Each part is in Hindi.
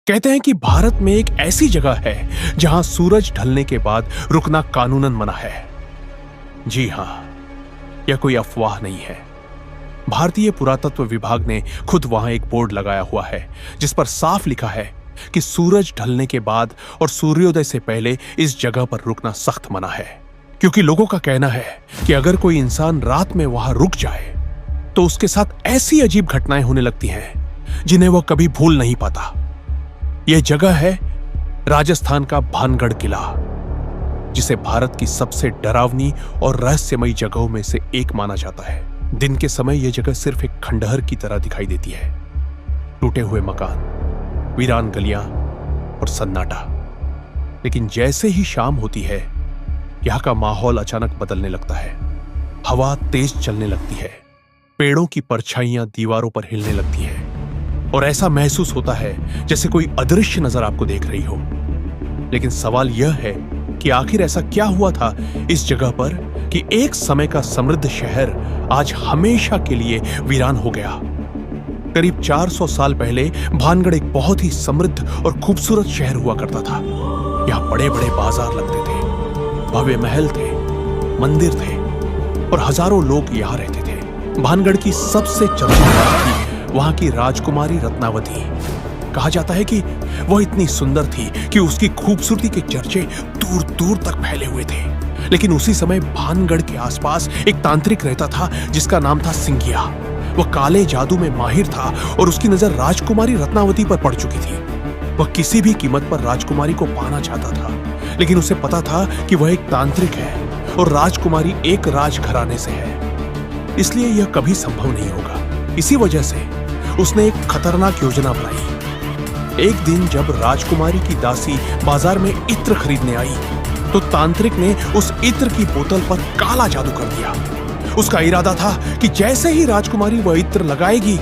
कहते हैं कि भारत में एक ऐसी जगह है जहां सूरज ढलने के बाद रुकना कानूनन मना है। जी हां, यह कोई अफवाह नहीं है। भारतीय पुरातत्व विभाग ने खुद वहां एक बोर्ड लगाया हुआ है जिस पर साफ लिखा है कि सूरज ढलने के बाद और सूर्योदय से पहले इस जगह पर रुकना सख्त मना है, क्योंकि लोगों का कहना है कि अगर कोई इंसान रात में वहां रुक जाए तो उसके साथ ऐसी अजीब घटनाएं होने लगती हैं जिन्हें वह कभी भूल नहीं पाता। यह जगह है राजस्थान का भानगढ़ किला, जिसे भारत की सबसे डरावनी और रहस्यमयी जगहों में से एक माना जाता है। दिन के समय यह जगह सिर्फ एक खंडहर की तरह दिखाई देती है। टूटे हुए मकान, वीरान गलियां और सन्नाटा। लेकिन जैसे ही शाम होती है, यहां का माहौल अचानक बदलने लगता है। हवा तेज चलने लगती है, पेड़ों की परछाइयां दीवारों पर हिलने लगती हैं और ऐसा महसूस होता है जैसे कोई अदृश्य नजर आपको देख रही हो। लेकिन सवाल यह है कि आखिर ऐसा क्या हुआ था इस जगह पर कि एक समय का समृद्ध शहर आज हमेशा के लिए वीरान हो गया। करीब 400 साल पहले भानगढ़ एक बहुत ही समृद्ध और खूबसूरत शहर हुआ करता था। यहाँ बड़े बड़े बाजार लगते थे, भव्य महल थे, मंदिर थे और हजारों लोग यहाँ रहते थे। भानगढ़ की सबसे चर्चित बात थी वहां की राजकुमारी रत्नावती। कहा जाता है कि वह इतनी सुंदर थी कि उसकी खूबसूरती के चर्चे दूर दूर तक फैले हुए थे। लेकिन उसी समय भानगढ़ के आसपास एक तांत्रिक रहता था जिसका नाम था सिंघिया। वह काले जादू में माहिर था और उसकी नजर राजकुमारी रत्नावती पर पड़ चुकी थी। वह किसी भी कीमत पर राजकुमारी को पाना चाहता था, लेकिन उसे पता था कि वह एक तांत्रिक है और राजकुमारी एक राजघराने से है, इसलिए यह कभी संभव नहीं होगा। इसी वजह से उसने एक खतरनाक योजना बनाई। एक दिन जब राजकुमारी की दासी बाजार में इत्र खरीदने आई तो तांत्रिक ने उस इत्र की बोतल पर काला जादू कर दिया। उसका इरादा था कि जैसे ही राजकुमारी वह इत्र लगाएगी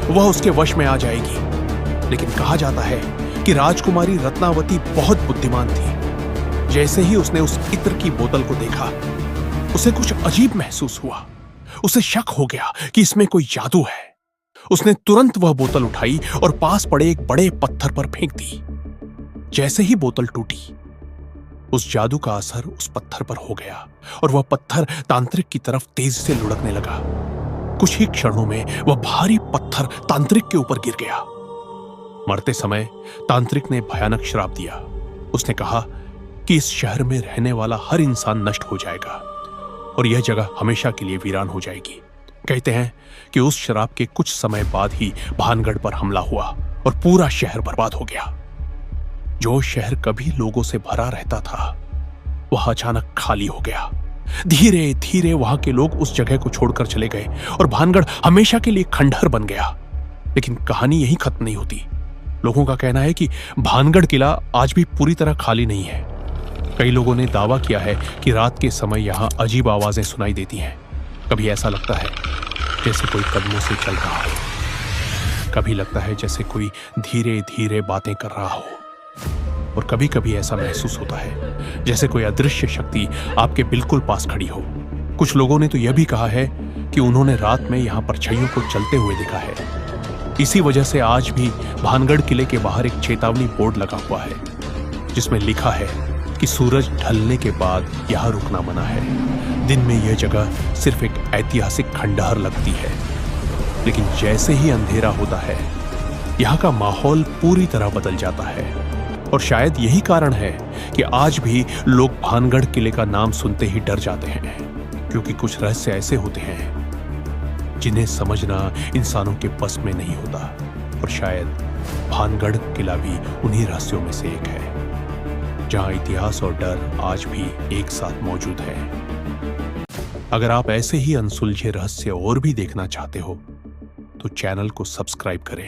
वह उसके वश में आ जाएगी। लेकिन कहा जाता है कि राजकुमारी रत्नावती बहुत बुद्धिमान थी। जैसे ही उसने उस इत्र की बोतल को देखा, उसे कुछ अजीब महसूस हुआ। उसे शक हो गया कि इसमें कोई जादू है। उसने तुरंत वह बोतल उठाई और पास पड़े एक बड़े पत्थर पर फेंक दी। जैसे ही बोतल टूटी, उस जादू का असर उस पत्थर पर हो गया और वह पत्थर तांत्रिक की तरफ तेजी से लुढ़कने लगा। कुछ ही क्षणों में वह भारी पत्थर तांत्रिक के ऊपर गिर गया। मरते समय तांत्रिक ने भयानक श्राप दिया। उसने कहा कि इस शहर में रहने वाला हर इंसान नष्ट हो जाएगा और यह जगह हमेशा के लिए वीरान हो जाएगी। कहते हैं कि उस शराब के कुछ समय बाद ही भानगढ़ पर हमला हुआ और पूरा शहर बर्बाद हो गया। जो शहर कभी लोगों से भरा रहता था, वह अचानक खाली हो गया। धीरे धीरे वहां के लोग उस जगह को छोड़कर चले गए और भानगढ़ हमेशा के लिए खंडहर बन गया। लेकिन कहानी यहीं खत्म नहीं होती। लोगों का कहना है कि भानगढ़ किला आज भी पूरी तरह खाली नहीं है। कई लोगों ने दावा किया है कि रात के समय यहां अजीब आवाजें सुनाई देती हैं। कभी ऐसा लगता है जैसे कोई कदमों से चल रहा हो, कभी लगता है जैसे कोई धीरे धीरे बातें कर रहा हो और कभी कभी ऐसा महसूस होता है जैसे कोई अदृश्य शक्ति आपके बिल्कुल पास खड़ी हो। कुछ लोगों ने तो यह भी कहा है कि उन्होंने रात में यहां परछाइयों को चलते हुए देखा है। इसी वजह से आज भी भानगढ़ किले के बाहर एक चेतावनी बोर्ड लगा हुआ है जिसमें लिखा है कि सूरज ढलने के बाद यहां रुकना मना है। दिन में यह जगह सिर्फ एक ऐतिहासिक खंडहर लगती है, लेकिन जैसे ही अंधेरा होता है, यहां का माहौल पूरी तरह बदल जाता है। और शायद यही कारण है कि आज भी लोग भानगढ़ किले का नाम सुनते ही डर जाते हैं, क्योंकि कुछ रहस्य ऐसे होते हैं जिन्हें समझना इंसानों के बस में नहीं होता। और शायद भानगढ़ किला भी उन्हीं रहस्यों में से एक है जहां इतिहास और डर आज भी एक साथ मौजूद है। अगर आप ऐसे ही अनसुलझे रहस्य और भी देखना चाहते हो तो चैनल को सब्सक्राइब करें।